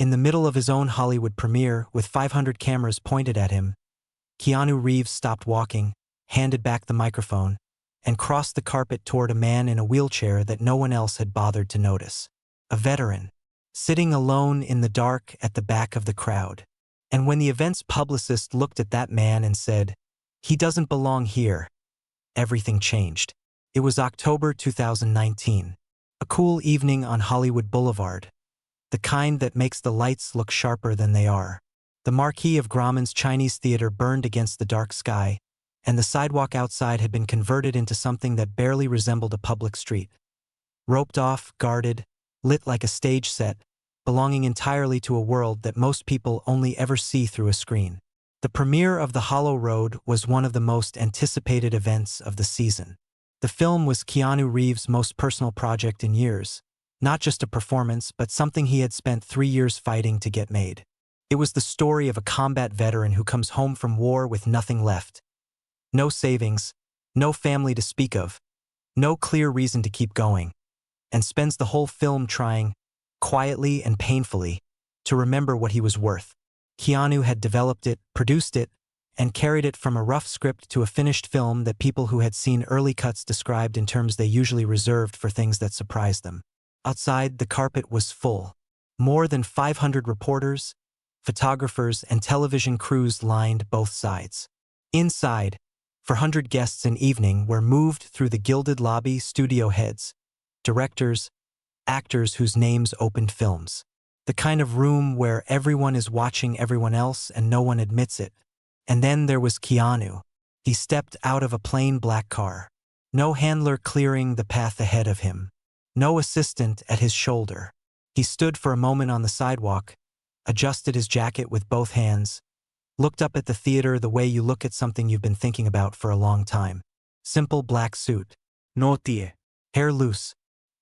In the middle of his own Hollywood premiere, with 500 cameras pointed at him, Keanu Reeves stopped walking, handed back the microphone, and crossed the carpet toward a man in a wheelchair that no one else had bothered to notice. A veteran, sitting alone in the dark at the back of the crowd. And when the event's publicist looked at that man and said, "He doesn't belong here," everything changed. It was October 2019. A cool evening on Hollywood Boulevard. The kind that makes the lights look sharper than they are. The marquee of Grauman's Chinese Theater burned against the dark sky, and the sidewalk outside had been converted into something that barely resembled a public street. Roped off, guarded, lit like a stage set, belonging entirely to a world that most people only ever see through a screen. The premiere of The Hollow Road was one of the most anticipated events of the season. The film was Keanu Reeves' most personal project in years, not just a performance, but something he had spent 3 years fighting to get made. It was the story of a combat veteran who comes home from war with nothing left. No savings, no family to speak of, no clear reason to keep going, and spends the whole film trying, quietly and painfully, to remember what he was worth. Keanu had developed it, produced it, and carried it from a rough script to a finished film that people who had seen early cuts described in terms they usually reserved for things that surprised them. Outside, the carpet was full. More than 500 reporters, photographers, and television crews lined both sides. Inside, 400 guests an evening were moved through the gilded lobby, studio heads, directors, actors whose names opened films. The kind of room where everyone is watching everyone else and no one admits it. And then there was Keanu. He stepped out of a plain black car. No handler clearing the path ahead of him. No assistant at his shoulder. He stood for a moment on the sidewalk, adjusted his jacket with both hands, looked up at the theater the way you look at something you've been thinking about for a long time. Simple black suit. No tie. Hair loose.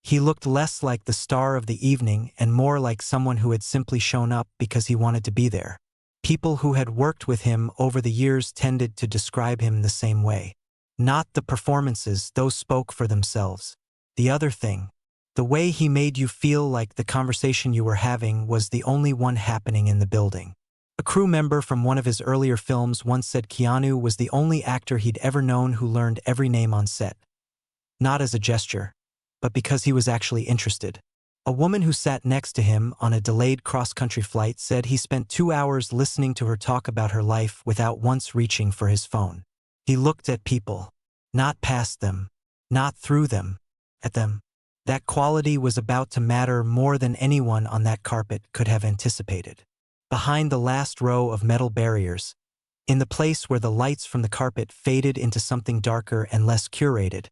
He looked less like the star of the evening and more like someone who had simply shown up because he wanted to be there. People who had worked with him over the years tended to describe him the same way. Not the performances, those spoke for themselves. The other thing, the way he made you feel like the conversation you were having was the only one happening in the building. A crew member from one of his earlier films once said Keanu was the only actor he'd ever known who learned every name on set. Not as a gesture, but because he was actually interested. A woman who sat next to him on a delayed cross-country flight said he spent 2 hours listening to her talk about her life without once reaching for his phone. He looked at people, not past them, not through them, at them. That quality was about to matter more than anyone on that carpet could have anticipated. Behind the last row of metal barriers, in the place where the lights from the carpet faded into something darker and less curated,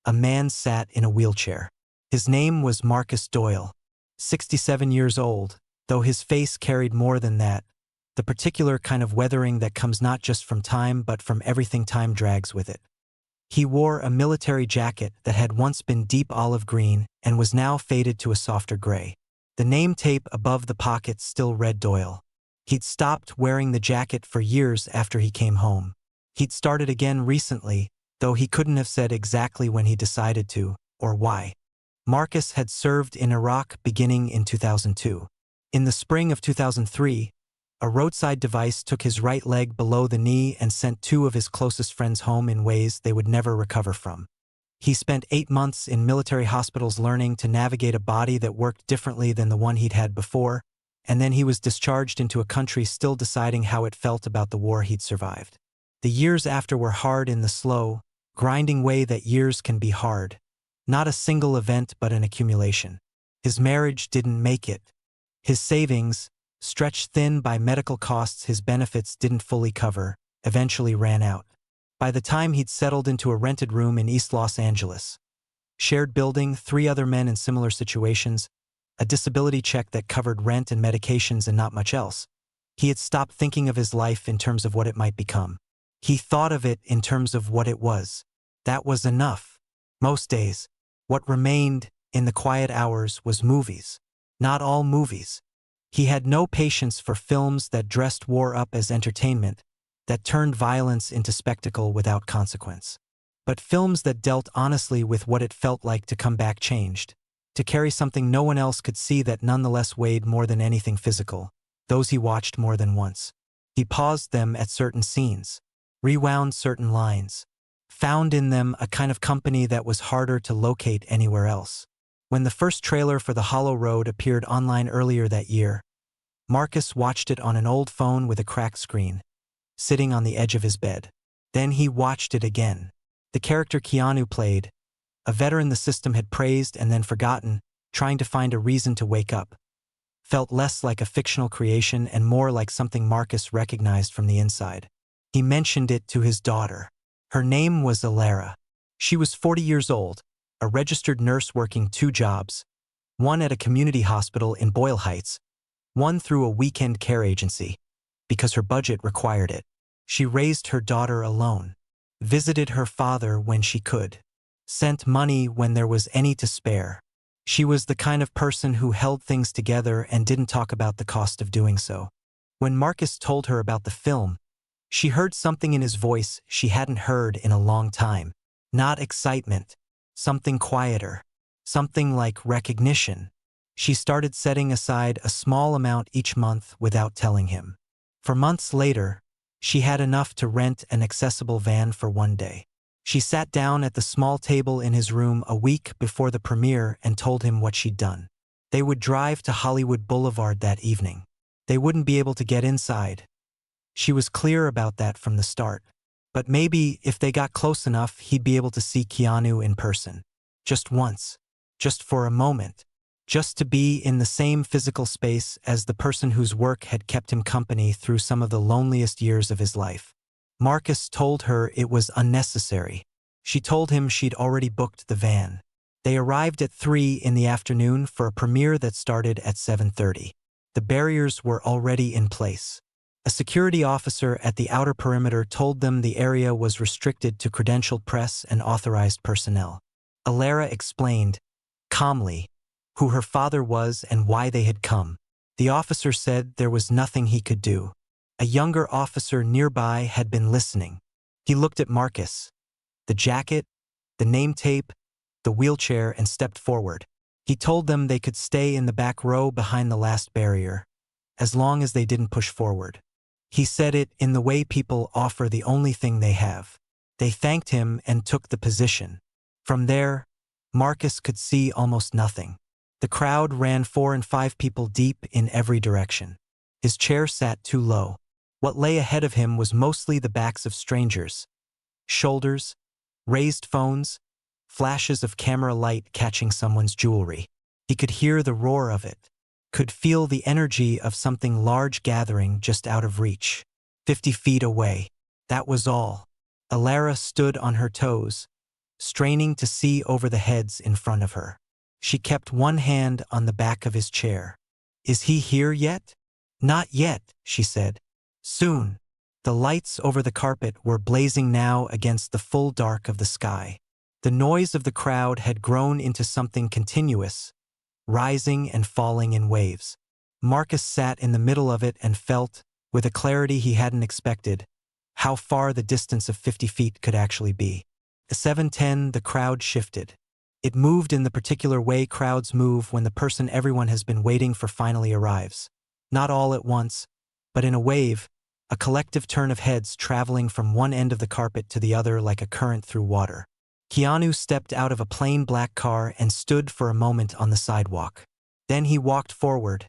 a man sat in a wheelchair. His name was Marcus Doyle, 67 years old, though his face carried more than that, the particular kind of weathering that comes not just from time but from everything time drags with it. He wore a military jacket that had once been deep olive green and was now faded to a softer gray. The name tape above the pocket still read Doyle. He'd stopped wearing the jacket for years after he came home. He'd started again recently, though he couldn't have said exactly when he decided to, or why. Marcus had served in Iraq beginning in 2002. In the spring of 2003, a roadside device took his right leg below the knee and sent 2 of his closest friends home in ways they would never recover from. He spent 8 months in military hospitals learning to navigate a body that worked differently than the one he'd had before, and then he was discharged into a country still deciding how it felt about the war he'd survived. The years after were hard in the slow, grinding way that years can be hard. Not a single event but an accumulation. His marriage didn't make it. His savings, stretched thin by medical costs his benefits didn't fully cover, eventually ran out. By the time he'd settled into a rented room in East Los Angeles, shared building, 3 other men in similar situations, a disability check that covered rent and medications and not much else, he had stopped thinking of his life in terms of what it might become. He thought of it in terms of what it was. That was enough. Most days, what remained in the quiet hours was movies. Not all movies. He had no patience for films that dressed war up as entertainment, that turned violence into spectacle without consequence. But films that dealt honestly with what it felt like to come back changed, to carry something no one else could see that nonetheless weighed more than anything physical, those he watched more than once. He paused them at certain scenes, rewound certain lines, found in them a kind of company that was harder to locate anywhere else. When the first trailer for The Hollow Road appeared online earlier that year, Marcus watched it on an old phone with a cracked screen, sitting on the edge of his bed. Then he watched it again. The character Keanu played, a veteran the system had praised and then forgotten, trying to find a reason to wake up, felt less like a fictional creation and more like something Marcus recognized from the inside. He mentioned it to his daughter. Her name was Alara. She was 40 years old, a registered nurse working 2 jobs, one at a community hospital in Boyle Heights, one through a weekend care agency, because her budget required it. She raised her daughter alone, visited her father when she could, sent money when there was any to spare. She was the kind of person who held things together and didn't talk about the cost of doing so. When Marcus told her about the film, she heard something in his voice she hadn't heard in a long time. Not excitement, something quieter, something like recognition. She started setting aside a small amount each month without telling him. For months later, she had enough to rent an accessible van for one day. She sat down at the small table in his room a week before the premiere and told him what she'd done. They would drive to Hollywood Boulevard that evening. They wouldn't be able to get inside. She was clear about that from the start. But maybe if they got close enough, he'd be able to see Keanu in person. Just once. Just for a moment. Just to be in the same physical space as the person whose work had kept him company through some of the loneliest years of his life. Marcus told her it was unnecessary. She told him she'd already booked the van. They arrived at 3 in the afternoon for a premiere that started at 7:30. The barriers were already in place. A security officer at the outer perimeter told them the area was restricted to credentialed press and authorized personnel. Alara explained, calmly, who her father was and why they had come. The officer said there was nothing he could do. A younger officer nearby had been listening. He looked at Marcus, the jacket, the name tape, the wheelchair, and stepped forward. He told them they could stay in the back row behind the last barrier, as long as they didn't push forward. He said it in the way people offer the only thing they have. They thanked him and took the position. From there, Marcus could see almost nothing. The crowd ran 4 and 5 people deep in every direction. His chair sat too low. What lay ahead of him was mostly the backs of strangers. Shoulders, raised phones, flashes of camera light catching someone's jewelry. He could hear the roar of it, could feel the energy of something large gathering just out of reach. 50 feet away. That was all. Alara stood on her toes, straining to see over the heads in front of her. She kept one hand on the back of his chair. Is he here yet? Not yet, she said. Soon. The lights over the carpet were blazing now against the full dark of the sky. The noise of the crowd had grown into something continuous, rising and falling in waves. Marcus sat in the middle of it and felt, with a clarity he hadn't expected, how far the distance of 50 feet could actually be. At 7:10, the crowd shifted. It moved in the particular way crowds move when the person everyone has been waiting for finally arrives. Not all at once, but in a wave, a collective turn of heads traveling from one end of the carpet to the other like a current through water. Keanu stepped out of a plain black car and stood for a moment on the sidewalk. Then he walked forward,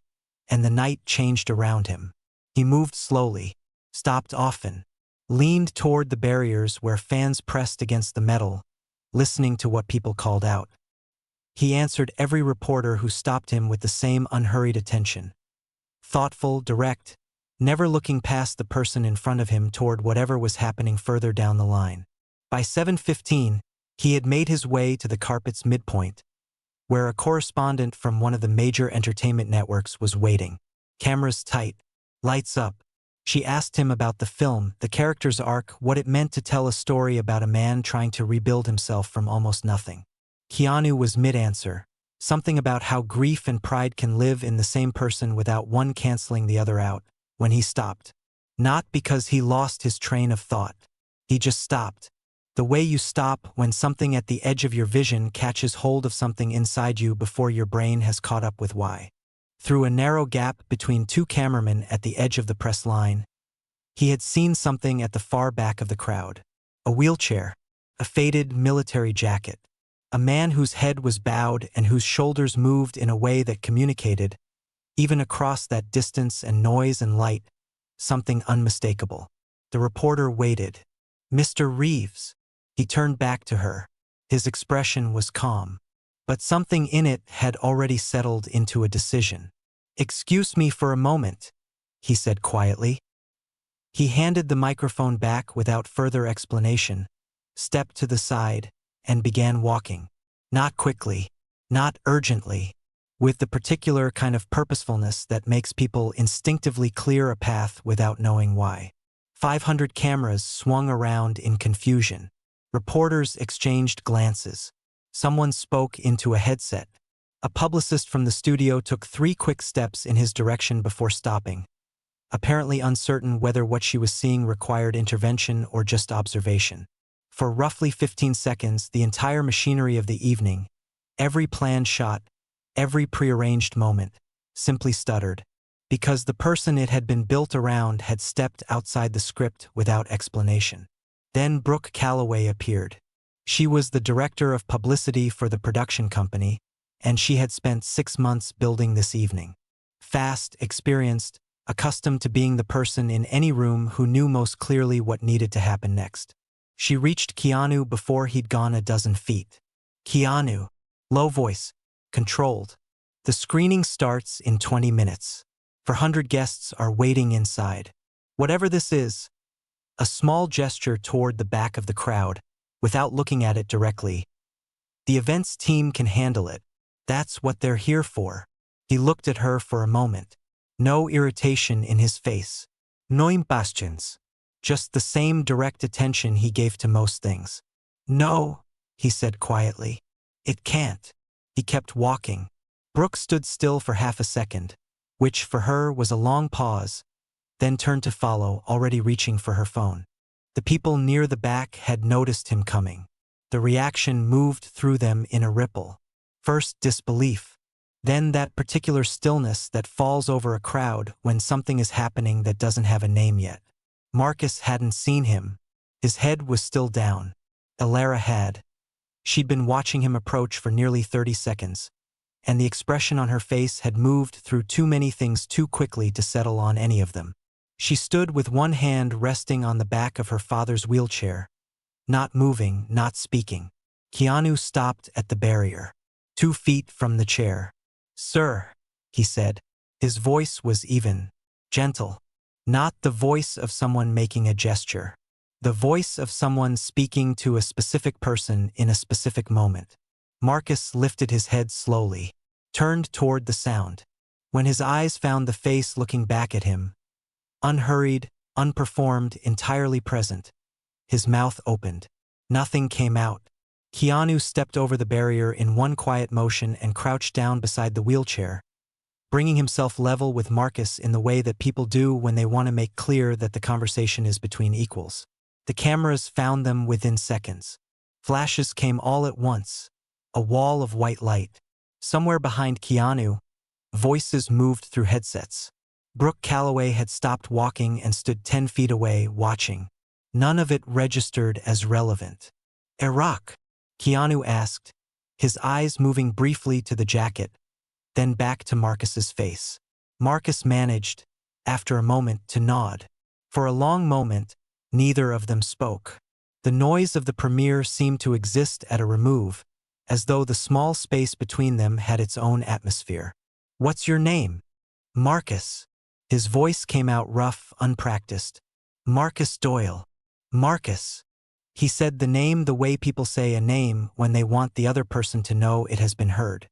and the night changed around him. He moved slowly, stopped often, leaned toward the barriers where fans pressed against the metal, listening to what people called out. He answered every reporter who stopped him with the same unhurried attention. Thoughtful, direct, never looking past the person in front of him toward whatever was happening further down the line. By 7:15, he had made his way to the carpet's midpoint, where a correspondent from one of the major entertainment networks was waiting. Cameras tight, lights up. She asked him about the film, the character's arc, what it meant to tell a story about a man trying to rebuild himself from almost nothing. Keanu was mid-answer, something about how grief and pride can live in the same person without one canceling the other out, when he stopped. Not because he lost his train of thought. He just stopped. The way you stop when something at the edge of your vision catches hold of something inside you before your brain has caught up with why. Through a narrow gap between two cameramen at the edge of the press line, he had seen something at the far back of the crowd. A wheelchair, a faded military jacket, a man whose head was bowed and whose shoulders moved in a way that communicated, even across that distance and noise and light, something unmistakable. The reporter waited. "Mr. Reeves." He turned back to her. His expression was calm, but something in it had already settled into a decision. "Excuse me for a moment," he said quietly. He handed the microphone back without further explanation, stepped to the side, and began walking. Not quickly, not urgently, with the particular kind of purposefulness that makes people instinctively clear a path without knowing why. 500 cameras swung around in confusion. Reporters exchanged glances. Someone spoke into a headset. A publicist from the studio took 3 quick steps in his direction before stopping, apparently uncertain whether what she was seeing required intervention or just observation. For roughly 15 seconds, the entire machinery of the evening, every planned shot, every prearranged moment, simply stuttered, because the person it had been built around had stepped outside the script without explanation. Then Brooke Calloway appeared. She was the director of publicity for the production company, and she had spent 6 months building this evening. Fast, experienced, accustomed to being the person in any room who knew most clearly what needed to happen next. She reached Keanu before he'd gone a dozen feet. "Keanu." Low voice, controlled. "The screening starts in 20 minutes. 400 guests are waiting inside. Whatever this is." A small gesture toward the back of the crowd, without looking at it directly. "The events team can handle it. That's what they're here for." He looked at her for a moment. No irritation in his face. No impatience. Just the same direct attention he gave to most things. "No," he said quietly. "It can't." He kept walking. Brooke stood still for half a second, which for her was a long pause, then turned to follow, already reaching for her phone. The people near the back had noticed him coming. The reaction moved through them in a ripple. First disbelief, then that particular stillness that falls over a crowd when something is happening that doesn't have a name yet. Marcus hadn't seen him. His head was still down. Elara had. She'd been watching him approach for nearly 30 seconds, and the expression on her face had moved through too many things too quickly to settle on any of them. She stood with one hand resting on the back of her father's wheelchair, not moving, not speaking. Keanu stopped at the barrier, 2 feet from the chair. "Sir," he said. His voice was even, gentle. Not the voice of someone making a gesture. The voice of someone speaking to a specific person in a specific moment. Marcus lifted his head slowly, turned toward the sound. When his eyes found the face looking back at him, unhurried, unperformed, entirely present, his mouth opened. Nothing came out. Keanu stepped over the barrier in one quiet motion and crouched down beside the wheelchair, bringing himself level with Marcus in the way that people do when they want to make clear that the conversation is between equals. The cameras found them within seconds. Flashes came all at once. A wall of white light. Somewhere behind Keanu, voices moved through headsets. Brooke Calloway had stopped walking and stood 10 feet away, watching. None of it registered as relevant. "Iraq?" Keanu asked, his eyes moving briefly to the jacket, then back to Marcus's face. Marcus managed, after a moment, to nod. For a long moment, neither of them spoke. The noise of the premiere seemed to exist at a remove, as though the small space between them had its own atmosphere. "What's your name?" "Marcus." His voice came out rough, unpracticed. "Marcus Doyle." "Marcus." He said the name the way people say a name when they want the other person to know it has been heard.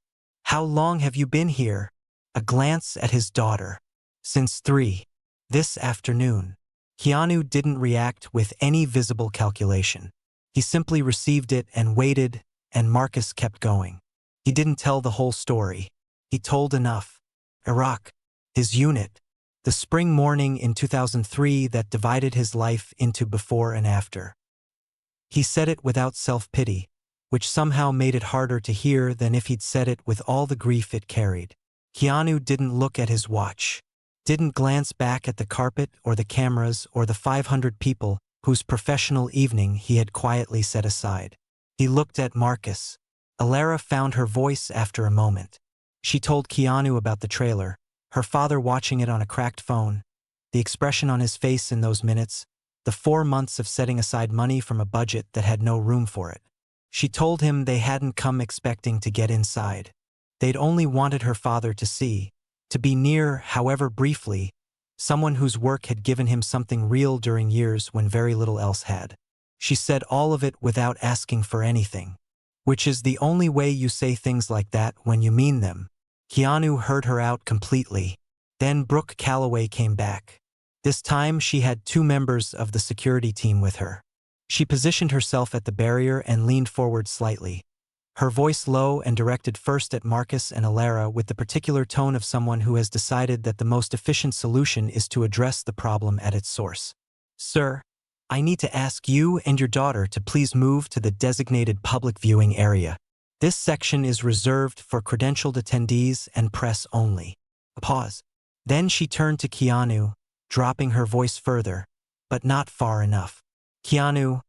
"How long have you been here?" A glance at his daughter. "Since 3. This afternoon." Keanu didn't react with any visible calculation. He simply received it and waited, and Marcus kept going. He didn't tell the whole story. He told enough. Iraq. His unit. The spring morning in 2003 that divided his life into before and after. He said it without self-pity, which somehow made it harder to hear than if he'd said it with all the grief it carried. Keanu didn't look at his watch, didn't glance back at the carpet or the cameras or the 500 people whose professional evening he had quietly set aside. He looked at Marcus. Alara found her voice after a moment. She told Keanu about the trailer, her father watching it on a cracked phone, the expression on his face in those minutes, the 4 months of setting aside money from a budget that had no room for it. She told him they hadn't come expecting to get inside. They'd only wanted her father to see, to be near, however briefly, someone whose work had given him something real during years when very little else had. She said all of it without asking for anything, which is the only way you say things like that when you mean them. Keanu heard her out completely. Then Brooke Calloway came back. This time she had 2 members of the security team with her. She positioned herself at the barrier and leaned forward slightly, her voice low and directed first at Marcus and Alara with the particular tone of someone who has decided that the most efficient solution is to address the problem at its source. "Sir, I need to ask you and your daughter to please move to the designated public viewing area. This section is reserved for credentialed attendees and press only." A pause. Then she turned to Keanu, dropping her voice further, but not far enough. "Keanu,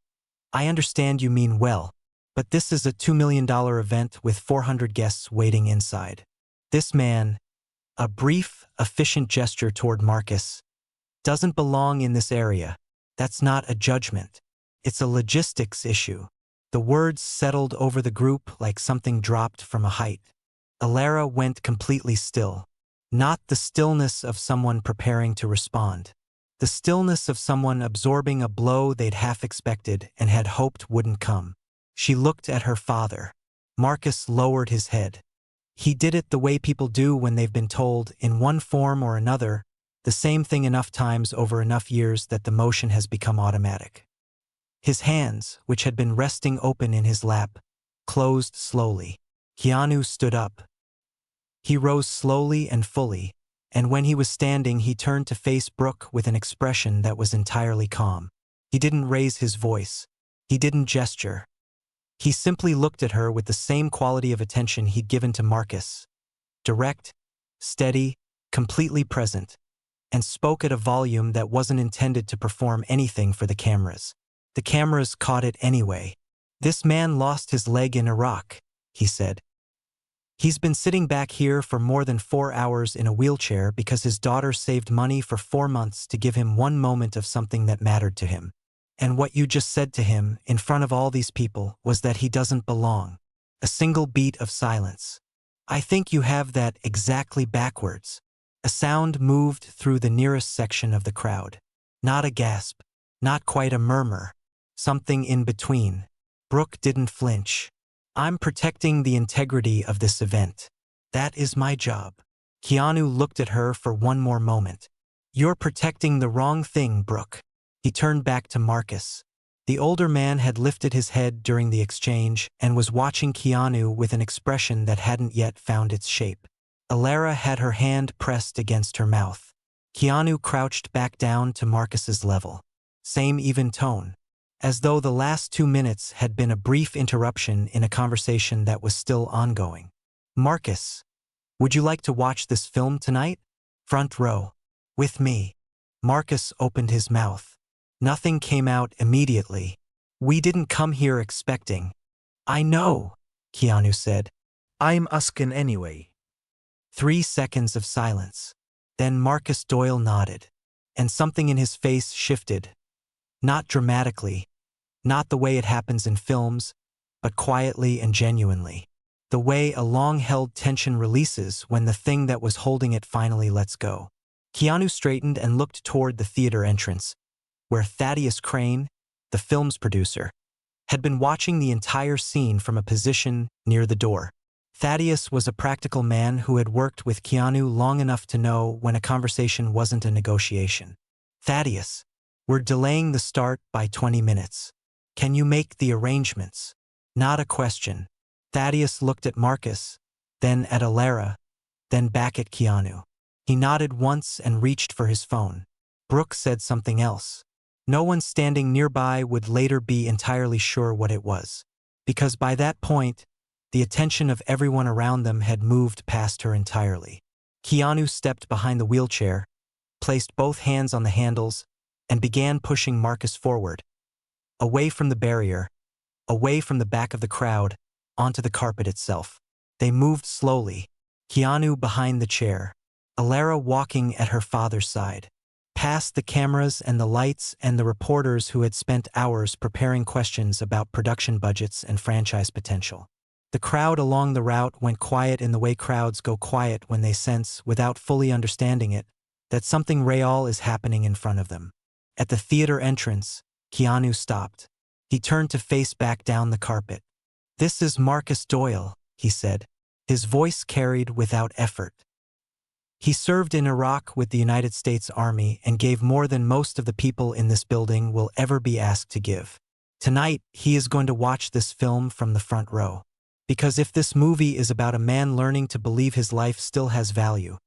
I understand you mean well, but this is a $2 million event with 400 guests waiting inside. This man," a brief, efficient gesture toward Marcus, "doesn't belong in this area. That's not a judgment. It's a logistics issue." The words settled over the group like something dropped from a height. Alara went completely still. Not the stillness of someone preparing to respond. The stillness of someone absorbing a blow they'd half expected and had hoped wouldn't come. She looked at her father. Marcus lowered his head. He did it the way people do when they've been told, in one form or another, the same thing enough times over enough years that the motion has become automatic. His hands, which had been resting open in his lap, closed slowly. Keanu stood up. He rose slowly and fully, and when he was standing he turned to face Brooke with an expression that was entirely calm. He didn't raise his voice. He didn't gesture. He simply looked at her with the same quality of attention he'd given to Marcus. Direct, steady, completely present, and spoke at a volume that wasn't intended to perform anything for the cameras. The cameras caught it anyway. "This man lost his leg in Iraq," he said. "He's been sitting back here for more than 4 hours in a wheelchair because his daughter saved money for 4 months to give him one moment of something that mattered to him. And what you just said to him, in front of all these people, was that he doesn't belong." A single beat of silence. "I think you have that exactly backwards." A sound moved through the nearest section of the crowd. Not a gasp, not quite a murmur. Something in between. Brooke didn't flinch. "I'm protecting the integrity of this event. That is my job." Keanu looked at her for one more moment. "You're protecting the wrong thing, Brooke." He turned back to Marcus. The older man had lifted his head during the exchange and was watching Keanu with an expression that hadn't yet found its shape. Alara had her hand pressed against her mouth. Keanu crouched back down to Marcus's level. Same even tone. As though the last 2 minutes had been a brief interruption in a conversation that was still ongoing. "Marcus, would you like to watch this film tonight? Front row. With me." Marcus opened his mouth. Nothing came out immediately. "We didn't come here expecting." "I know," Keanu said. "I'm asking anyway." 3 seconds of silence. Then Marcus Doyle nodded, and something in his face shifted. Not dramatically, not the way it happens in films, but quietly and genuinely. The way a long-held tension releases when the thing that was holding it finally lets go. Keanu straightened and looked toward the theater entrance, where Thaddeus Crane, the film's producer, had been watching the entire scene from a position near the door. Thaddeus was a practical man who had worked with Keanu long enough to know when a conversation wasn't a negotiation. "Thaddeus, we're delaying the start by 20 minutes. Can you make the arrangements?" Not a question. Thaddeus looked at Marcus, then at Alara, then back at Keanu. He nodded once and reached for his phone. Brooke said something else. No one standing nearby would later be entirely sure what it was, because by that point, the attention of everyone around them had moved past her entirely. Keanu stepped behind the wheelchair, placed both hands on the handles, and began pushing Marcus forward, away from the barrier, away from the back of the crowd, onto the carpet itself. They moved slowly, Keanu behind the chair, Alara walking at her father's side, past the cameras and the lights and the reporters who had spent hours preparing questions about production budgets and franchise potential. The crowd along the route went quiet in the way crowds go quiet when they sense, without fully understanding it, that something real is happening in front of them. At the theater entrance, Keanu stopped. He turned to face back down the carpet. "This is Marcus Doyle," he said. His voice carried without effort. He served in Iraq with the United States Army and gave more than most of the people in this building will ever be asked to give. Tonight, he is going to watch this film from the front row. Because if this movie is about a man learning to believe his life still has value,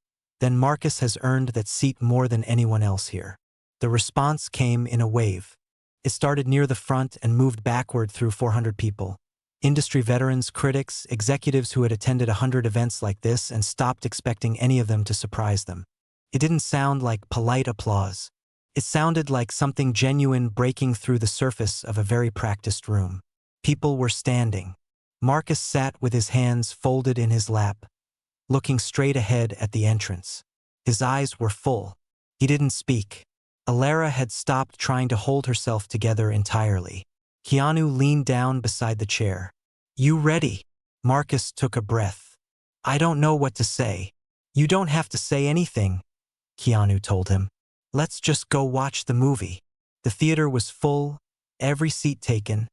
then Marcus has earned that seat more than anyone else here. The response came in a wave. It started near the front and moved backward through 400 people. Industry veterans, critics, executives who had attended 100 events like this and stopped expecting any of them to surprise them. It didn't sound like polite applause. It sounded like something genuine breaking through the surface of a very practiced room. People were standing. Marcus sat with his hands folded in his lap, looking straight ahead at the entrance. His eyes were full. He didn't speak. Alara had stopped trying to hold herself together entirely. Keanu leaned down beside the chair. "You ready?" Marcus took a breath. "I don't know what to say." "You don't have to say anything," Keanu told him. "Let's just go watch the movie." The theater was full, every seat taken,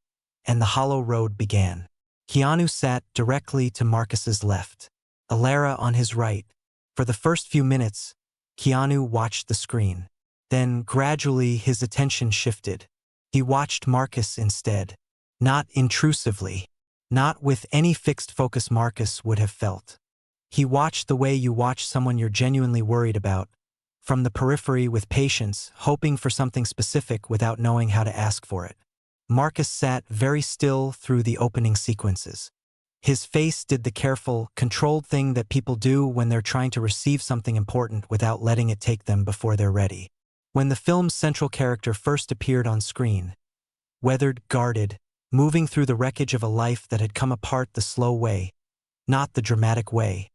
and the hollow road began. Keanu sat directly to Marcus's left, Alara on his right. For the first few minutes, Keanu watched the screen. Then, gradually, his attention shifted. He watched Marcus instead. Not intrusively. Not with any fixed focus Marcus would have felt. He watched the way you watch someone you're genuinely worried about, from the periphery with patience, hoping for something specific without knowing how to ask for it. Marcus sat very still through the opening sequences. His face did the careful, controlled thing that people do when they're trying to receive something important without letting it take them before they're ready. When the film's central character first appeared on screen, weathered, guarded, moving through the wreckage of a life that had come apart the slow way, not the dramatic way,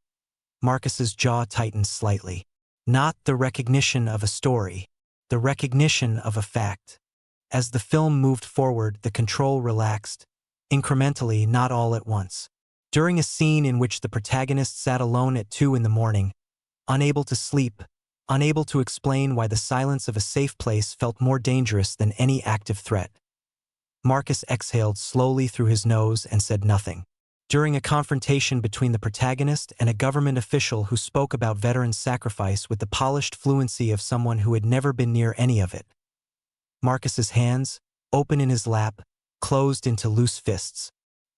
Marcus's jaw tightened slightly. Not the recognition of a story, the recognition of a fact. As the film moved forward, the control relaxed, incrementally, not all at once. During a scene in which the protagonist sat alone at 2 in the morning, unable to sleep, unable to explain why the silence of a safe place felt more dangerous than any active threat, Marcus exhaled slowly through his nose and said nothing. During a confrontation between the protagonist and a government official who spoke about veterans' sacrifice with the polished fluency of someone who had never been near any of it, Marcus's hands, open in his lap, closed into loose fists.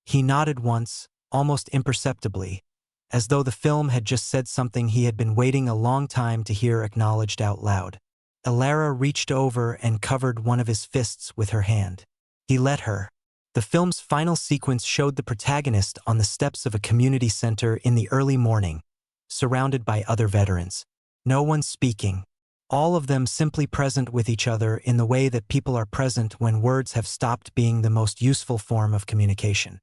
He nodded once, almost imperceptibly, as though the film had just said something he had been waiting a long time to hear acknowledged out loud. Alara reached over and covered one of his fists with her hand. He let her. The film's final sequence showed the protagonist on the steps of a community center in the early morning, surrounded by other veterans. No one speaking. All of them simply present with each other in the way that people are present when words have stopped being the most useful form of communication.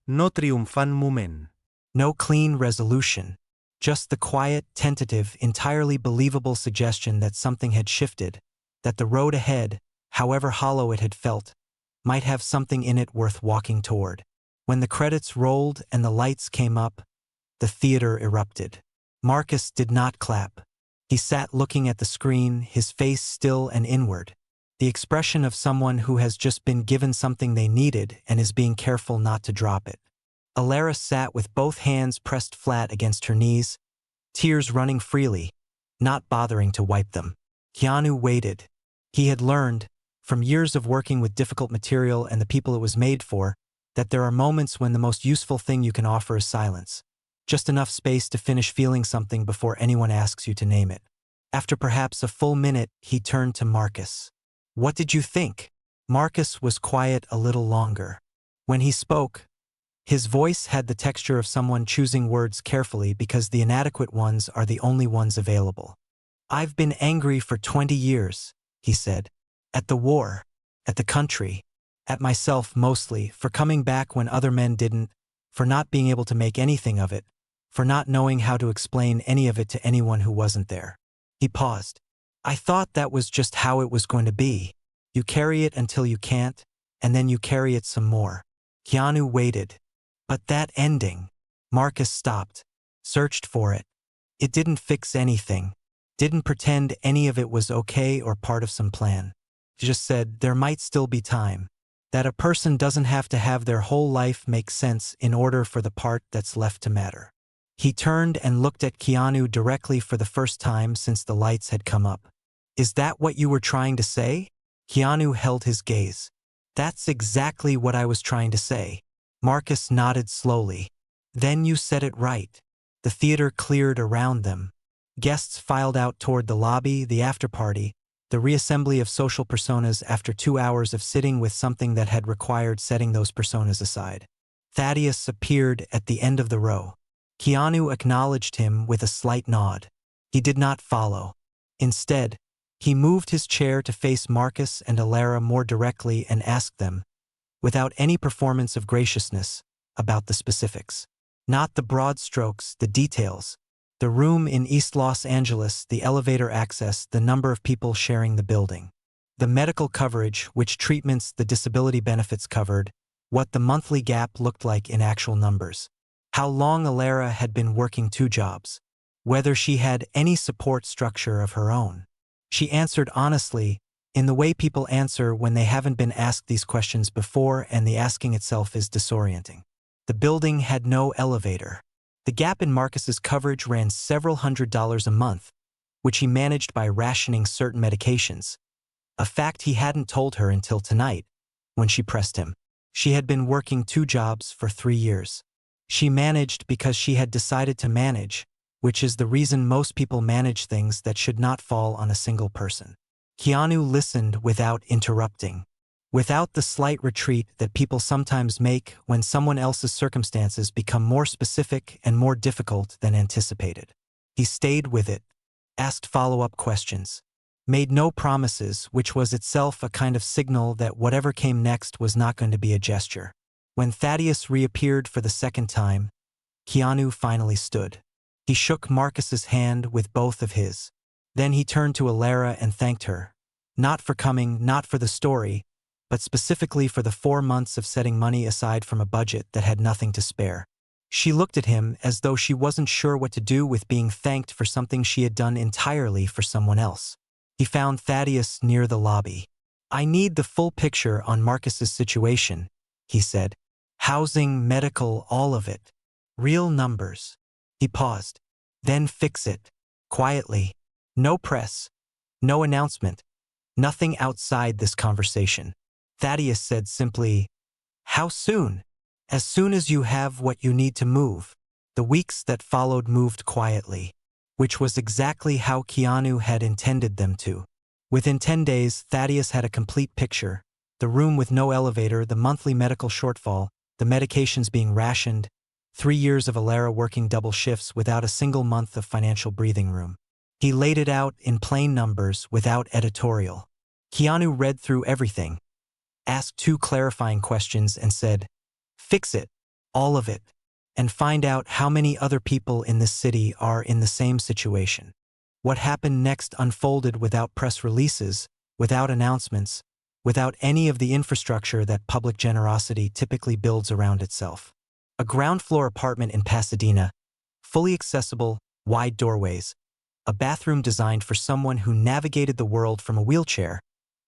No triumfant moment. No clean resolution. Just the quiet, tentative, entirely believable suggestion that something had shifted, that the road ahead, however hollow it had felt, might have something in it worth walking toward. When the credits rolled and the lights came up, the theater erupted. Marcus did not clap. He sat looking at the screen, his face still and inward, the expression of someone who has just been given something they needed and is being careful not to drop it. Alara sat with both hands pressed flat against her knees, tears running freely, not bothering to wipe them. Keanu waited. He had learned, from years of working with difficult material and the people it was made for, that there are moments when the most useful thing you can offer is silence. Just enough space to finish feeling something before anyone asks you to name it. After perhaps a full minute, he turned to Marcus. What did you think? Marcus was quiet a little longer. When he spoke, his voice had the texture of someone choosing words carefully because the inadequate ones are the only ones available. I've been angry for 20 years, he said. At the war, at the country, at myself mostly, for coming back when other men didn't, for not being able to make anything of it, for not knowing how to explain any of it to anyone who wasn't there. He paused. I thought that was just how it was going to be. You carry it until you can't, and then you carry it some more. Keanu waited. But that ending. Marcus stopped, searched for it. It didn't fix anything, didn't pretend any of it was okay or part of some plan. It just said there might still be time, that a person doesn't have to have their whole life make sense in order for the part that's left to matter. He turned and looked at Keanu directly for the first time since the lights had come up. Is that what you were trying to say? Keanu held his gaze. That's exactly what I was trying to say. Marcus nodded slowly. Then you said it right. The theater cleared around them. Guests filed out toward the lobby, the after-party, the reassembly of social personas after 2 hours of sitting with something that had required setting those personas aside. Thaddeus appeared at the end of the row. Keanu acknowledged him with a slight nod. He did not follow. Instead, he moved his chair to face Marcus and Alara more directly and asked them, without any performance of graciousness, about the specifics. Not the broad strokes, the details. The room in East Los Angeles, the elevator access, the number of people sharing the building. The medical coverage, which treatments the disability benefits covered, what the monthly gap looked like in actual numbers. How long Alara had been working 2 jobs. Whether she had any support structure of her own. She answered honestly, in the way people answer when they haven't been asked these questions before and the asking itself is disorienting. The building had no elevator. The gap in Marcus's coverage ran several $100s a month, which he managed by rationing certain medications, a fact he hadn't told her until tonight, when she pressed him. She had been working 2 jobs for 3 years. She managed because she had decided to manage, which is the reason most people manage things that should not fall on a single person. Keanu listened without interrupting, without the slight retreat that people sometimes make when someone else's circumstances become more specific and more difficult than anticipated. He stayed with it, asked follow-up questions, made no promises, which was itself a kind of signal that whatever came next was not going to be a gesture. When Thaddeus reappeared for the second time, Keanu finally stood. He shook Marcus's hand with both of his. Then he turned to Alara and thanked her, not for coming, not for the story, but specifically for the 4 months of setting money aside from a budget that had nothing to spare. She looked at him as though she wasn't sure what to do with being thanked for something she had done entirely for someone else. He found Thaddeus near the lobby. I need the full picture on Marcus's situation, he said. Housing, medical, all of it. Real numbers. He paused. Then fix it. Quietly. No press. No announcement. Nothing outside this conversation. Thaddeus said simply, how soon? As soon as you have what you need to move. The weeks that followed moved quietly, which was exactly how Keanu had intended them to. Within 10 days, Thaddeus had a complete picture, the room with no elevator, the monthly medical shortfall, the medications being rationed, 3 years of Alara working double shifts without a single month of financial breathing room. He laid it out in plain numbers without editorial. Keanu read through everything, asked 2 clarifying questions and said, fix it, all of it, and find out how many other people in this city are in the same situation. What happened next unfolded without press releases, without announcements, without any of the infrastructure that public generosity typically builds around itself. A ground-floor apartment in Pasadena, fully accessible, wide doorways, a bathroom designed for someone who navigated the world from a wheelchair,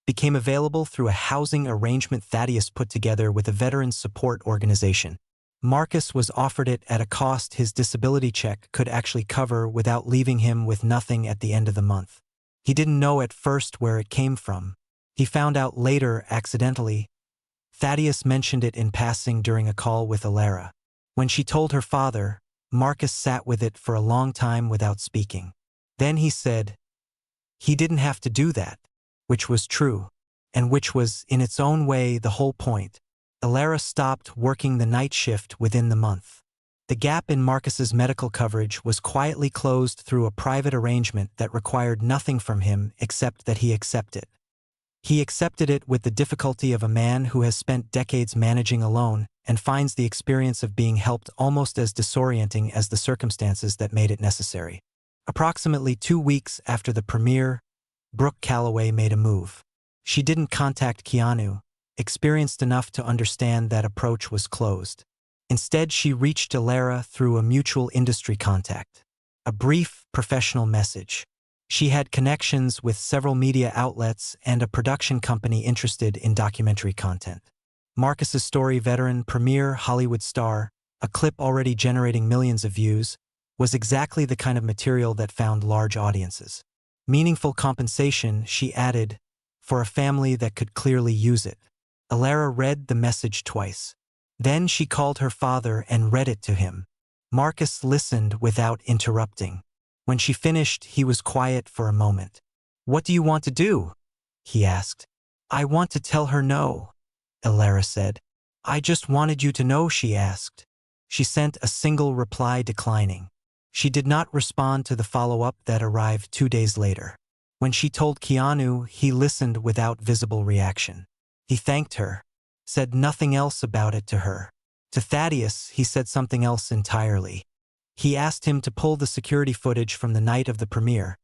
became available through a housing arrangement Thaddeus put together with a veterans support organization. Marcus was offered it at a cost his disability check could actually cover without leaving him with nothing at the end of the month. He didn't know at first where it came from. He found out later accidentally. Thaddeus mentioned it in passing during a call with Alara. When she told her father, Marcus sat with it for a long time without speaking. Then he said, he didn't have to do that, which was true. and which was, in its own way, the whole point. Alara stopped working the night shift within the month. The gap in Marcus's medical coverage was quietly closed through a private arrangement that required nothing from him except that he accept it. He accepted it with the difficulty of a man who has spent decades managing alone and finds the experience of being helped almost as disorienting as the circumstances that made it necessary. Approximately 2 weeks after the premiere, Brooke Calloway made a move. She didn't contact Keanu, experienced enough to understand that approach was closed. Instead, she reached Alara through a mutual industry contact. A brief, professional message. She had connections with several media outlets and a production company interested in documentary content. Marcus's story, veteran premiere Hollywood star, a clip already generating millions of views, was exactly the kind of material that found large audiences. Meaningful compensation, she added, for a family that could clearly use it. Alara read the message twice. Then she called her father and read it to him. Marcus listened without interrupting. When she finished, he was quiet for a moment. "What do you want to do?" he asked. "I want to tell her no," Alara said. "I just wanted you to know," she asked. She sent a single reply declining. She did not respond to the follow-up that arrived 2 days later. When she told Keanu, he listened without visible reaction. He thanked her, said nothing else about it to her. To Thaddeus, he said something else entirely. He asked him to pull the security footage from the night of the premiere,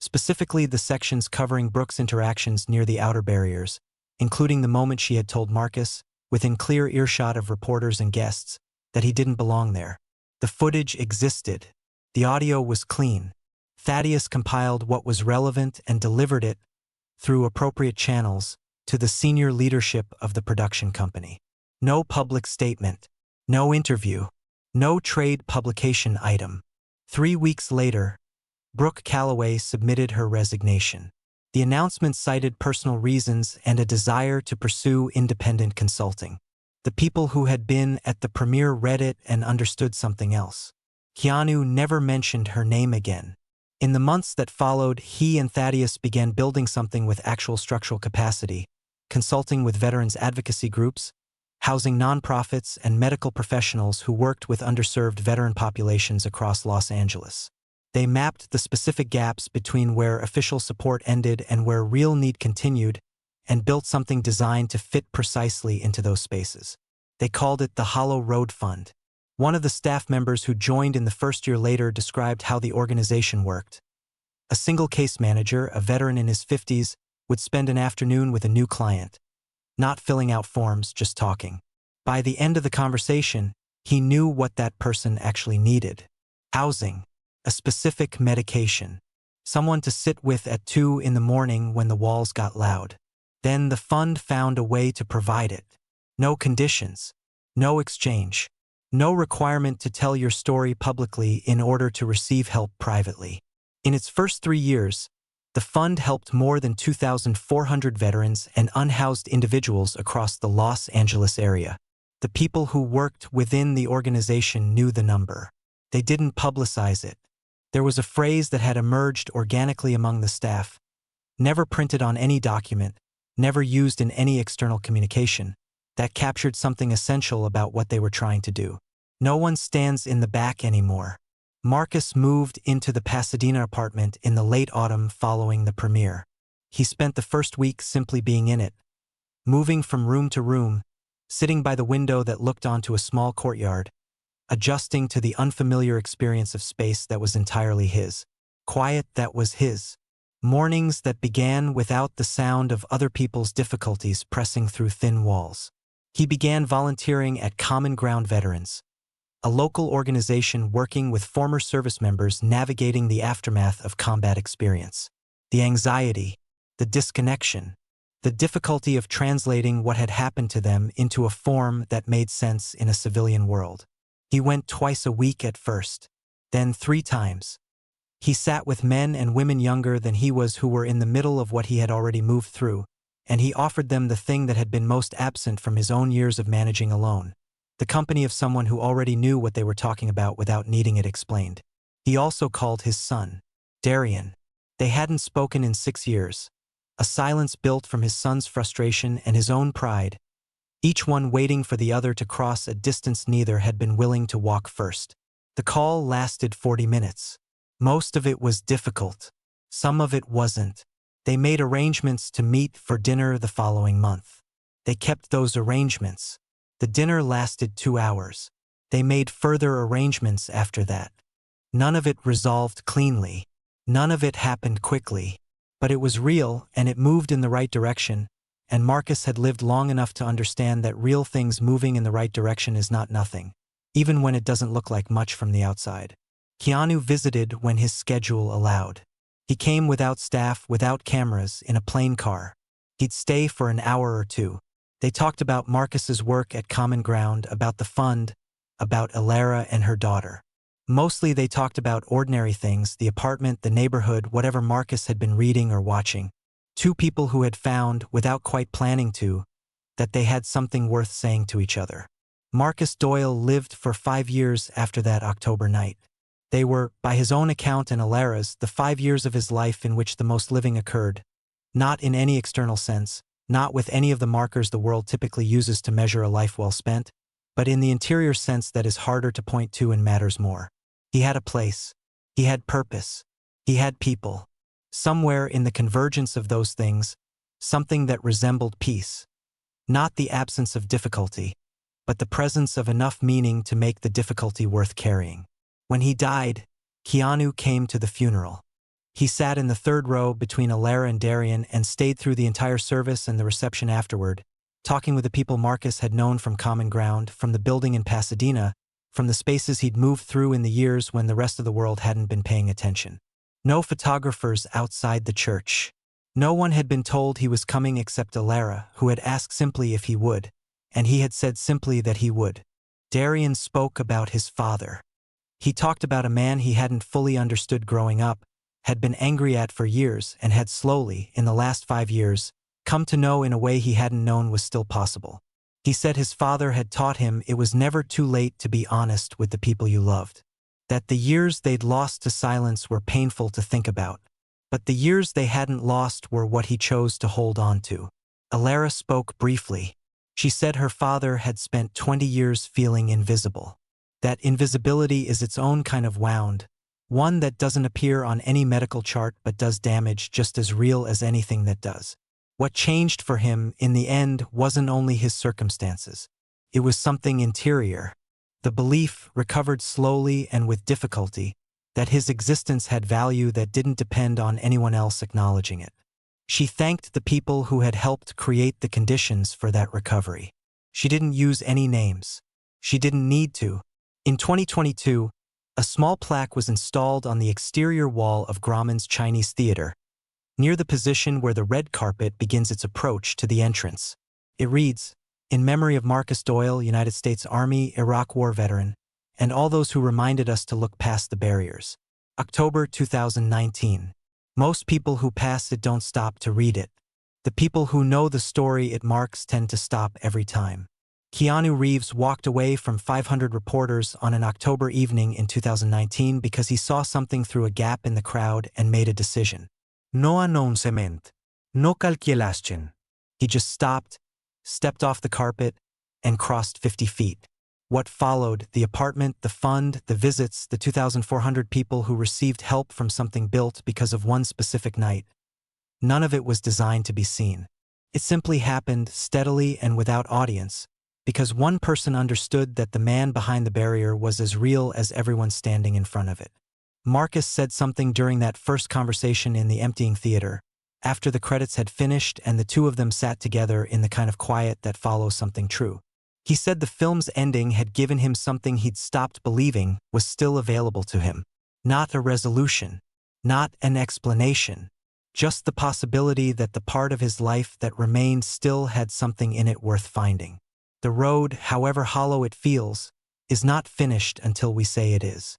specifically the sections covering Brooke's interactions near the outer barriers, including the moment she had told Marcus, within clear earshot of reporters and guests, that he didn't belong there. The footage existed. The audio was clean. Thaddeus compiled what was relevant and delivered it, through appropriate channels, to the senior leadership of the production company. No public statement. No interview. No trade publication item. 3 weeks later, Brooke Calloway submitted her resignation. The announcement cited personal reasons and a desire to pursue independent consulting. The people who had been at the premiere read it and understood something else. Keanu never mentioned her name again. In the months that followed, he and Thaddeus began building something with actual structural capacity, consulting with veterans advocacy groups, housing nonprofits and medical professionals who worked with underserved veteran populations across Los Angeles. They mapped the specific gaps between where official support ended and where real need continued, and built something designed to fit precisely into those spaces. They called it the Hollow Road Fund. One of the staff members who joined in the first year later described how the organization worked. A single case manager, a veteran in his 50s, would spend an afternoon with a new client, not filling out forms, just talking. By the end of the conversation, he knew what that person actually needed. Housing, a specific medication, someone to sit with at 2 in the morning when the walls got loud. Then the fund found a way to provide it. No conditions, no exchange, no requirement to tell your story publicly in order to receive help privately. In its first 3 years, the fund helped more than 2,400 veterans and unhoused individuals across the Los Angeles area. The people who worked within the organization knew the number. They didn't publicize it. There was a phrase that had emerged organically among the staff, never printed on any document, never used in any external communication, that captured something essential about what they were trying to do. No one stands in the back anymore. Marcus moved into the Pasadena apartment in the late autumn following the premiere. He spent the first week simply being in it, moving from room to room, sitting by the window that looked onto a small courtyard, adjusting to the unfamiliar experience of space that was entirely his, quiet that was his, mornings that began without the sound of other people's difficulties pressing through thin walls. He began volunteering at Common Ground Veterans, a local organization working with former service members navigating the aftermath of combat experience. The anxiety, the disconnection, the difficulty of translating what had happened to them into a form that made sense in a civilian world. He went twice a week at first, then 3 times. He sat with men and women younger than he was who were in the middle of what he had already moved through, and he offered them the thing that had been most absent from his own years of managing alone, the company of someone who already knew what they were talking about without needing it explained. He also called his son, Darian. They hadn't spoken in 6 years, A silence built from his son's frustration and his own pride, each one waiting for the other to cross a distance neither had been willing to walk first. The call lasted 40 minutes. Most of it was difficult. Some of it wasn't. They made arrangements to meet for dinner the following month. They kept those arrangements. The dinner lasted 2 hours. They made further arrangements after that. None of it resolved cleanly. None of it happened quickly. But it was real, and it moved in the right direction, and Marcus had lived long enough to understand that real things moving in the right direction is not nothing, even when it doesn't look like much from the outside. Keanu visited when his schedule allowed. He came without staff, without cameras, in a plain car. He'd stay for an hour or two. They talked about Marcus's work at Common Ground, about the fund, about Alara and her daughter. Mostly they talked about ordinary things, the apartment, the neighborhood, whatever Marcus had been reading or watching. Two people who had found, without quite planning to, that they had something worth saying to each other. Marcus Doyle lived for 5 years after that October night. They were, by his own account and Alara's, the 5 years of his life in which the most living occurred. Not in any external sense, not with any of the markers the world typically uses to measure a life well spent, but in the interior sense that is harder to point to and matters more. He had a place. He had purpose. He had people. Somewhere in the convergence of those things, something that resembled peace. Not the absence of difficulty, but the presence of enough meaning to make the difficulty worth carrying. When he died, Keanu came to the funeral. He sat in the third row between Alara and Darian and stayed through the entire service and the reception afterward, talking with the people Marcus had known from Common Ground, from the building in Pasadena, from the spaces he'd moved through in the years when the rest of the world hadn't been paying attention. No photographers outside the church. No one had been told he was coming except Alara, who had asked simply if he would, and he had said simply that he would. Darian spoke about his father. He talked about a man he hadn't fully understood growing up, had been angry at for years, and had slowly, in the last 5 years, come to know in a way he hadn't known was still possible. He said his father had taught him it was never too late to be honest with the people you loved. That the years they'd lost to silence were painful to think about. But the years they hadn't lost were what he chose to hold on to. Alara spoke briefly. She said her father had spent 20 years feeling invisible. That invisibility is its own kind of wound, one that doesn't appear on any medical chart but does damage just as real as anything that does. What changed for him, in the end, wasn't only his circumstances. It was something interior. The belief, recovered slowly and with difficulty, that his existence had value that didn't depend on anyone else acknowledging it. She thanked the people who had helped create the conditions for that recovery. She didn't use any names. She didn't need to. In 2022, a small plaque was installed on the exterior wall of Grauman's Chinese Theater, near the position where the red carpet begins its approach to the entrance. It reads, "In memory of Marcus Doyle, United States Army, Iraq War veteran, and all those who reminded us to look past the barriers. October 2019. Most people who pass it don't stop to read it. The people who know the story it marks tend to stop every time." Keanu Reeves walked away from 500 reporters on an October evening in 2019 because he saw something through a gap in the crowd and made a decision. No announcement. No calculation. He just stopped, stepped off the carpet, and crossed 50 feet. What followed, the apartment, the fund, the visits, the 2,400 people who received help from something built because of one specific night. None of it was designed to be seen. It simply happened steadily and without audience, because one person understood that the man behind the barrier was as real as everyone standing in front of it. Marcus said something during that first conversation in the emptying theater, after the credits had finished and the two of them sat together in the kind of quiet that follows something true. He said the film's ending had given him something he'd stopped believing was still available to him. Not a resolution, not an explanation, just the possibility that the part of his life that remained still had something in it worth finding. The road, however hollow it feels, is not finished until we say it is.